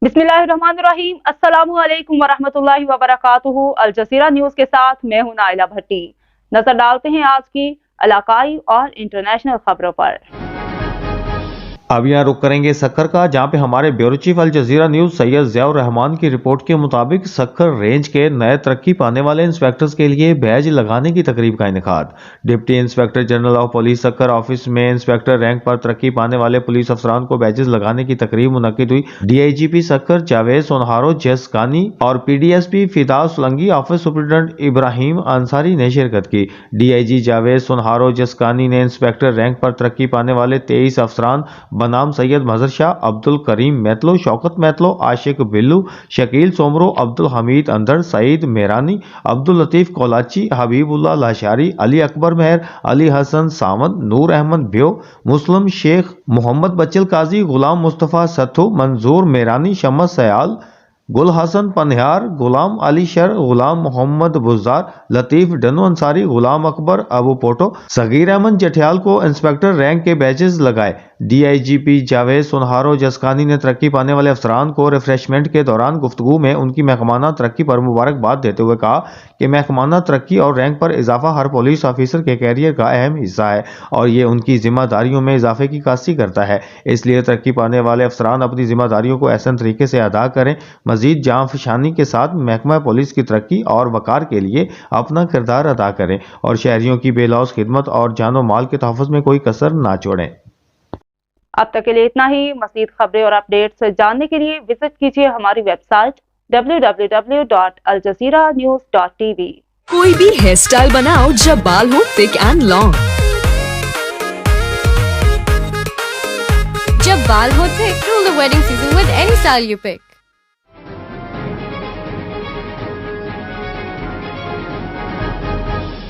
बिस्मिल्लाहिर्रहमानिर्रहीम, अस्सलामु अलैकुम वरहमतुल्लाहि वबरकातुहू। अल जज़ीरा न्यूज़ के साथ मैं हूं नाइला भट्टी। नजर डालते हैं आज की इलाकाई और इंटरनेशनल खबरों पर। अब यहाँ रुक करेंगे सक्खर का, जहाँ पे हमारे bureau chief Al Jazeera news Syed Ziaur Rahman की रिपोर्ट के मुताबिक सक्खर रेंज के नए तरक्की पाने वाले इंस्पेक्टर्स के लिए बैज लगाने की तकरीब का इनेकाद। Deputy inspector general of police Sukkur office में इंस्पेक्टर रैंक पर तरक्की पाने वाले पुलिस अफसरान को बैजेस लगाने की तकरीब मुनक्किद हुई। DIGP सक्खर जावेद सोनहारो जसकानी और PDSP फिदा सुलंगी ऑफिस सुप्रिटेंडेंट इब्राहिम अंसारी ने शिरकत की। DIG जावेद सोनहारो जसकानी ने इंस्पेक्टर रैंक पर तरक्की पाने वाले 23 अफसरान बनाम सैयद मजहर शाह, अब्दुल करीम मैतलो, शौकत मैतलो, आशिक बिल्लू, शकील सोमरो, अब्दुल हमीद अंदर, सईद मेरानी, अब्दुल लतीफ कोलाची, हबीबुल्लाह लाशारी, अली अकबर मेहर, अली हसन सावंत, नूर अहमद ब्यो, मुस्लिम शेख, मोहम्मद बच्चल काजी, गुलाम मुस्तफ़ा सत्थू, मंजूर मेरानी, शमस सयाल, गुल हसन पनिहार, गुलाम अली शर, गुलाम मोहम्मद बुज़ार, लतीफ डनो अंसारी, गुलाम अकबर अबू पोटो, सगीर अहमद जठियाल को इंस्पेक्टर रैंक के बैचेस लगाए। DIGP जावेद सोनहारो जसकानी ने तरक्की पाने वाले अफसरान को रिफ्रेशमेंट के दौरान गुफ्तगू में उनकी महकमाना तरक्की पर मुबारकबाद देते हुए कहा कि महकमाना तरक्की और रैंक पर इजाफा हर पुलिस ऑफिसर के कैरियर का अहम हिस्सा है और ये उनकी जिम्मेदारियों में इजाफे की काशी करता है। इसलिए तरक्की पाने वाले अफसरान अपनी जिम्मेदारियों को ऐसे तरीके से अदा करें, मजीद जांफशानी के साथ महकमा पुलिस की तरक्की और वकार के लिए अपना किरदार अदा करें और शहरियों की बेलौस खिदमत और जानो माल के तहफ़्फ़ुज़ में कोई कसर ना छोड़ें। अब तक के लिए इतना ही। मज़ीद खबरें और अपडेट्स जानने के लिए विजिट कीजिए हमारी वेबसाइट www.aljazeeranews.tv। कोई भी हेयर स्टाइल बनाओ जब बाल हो थिक एंड लॉन्ग, जब बाल हो thick, rule the wedding season with any style you pick.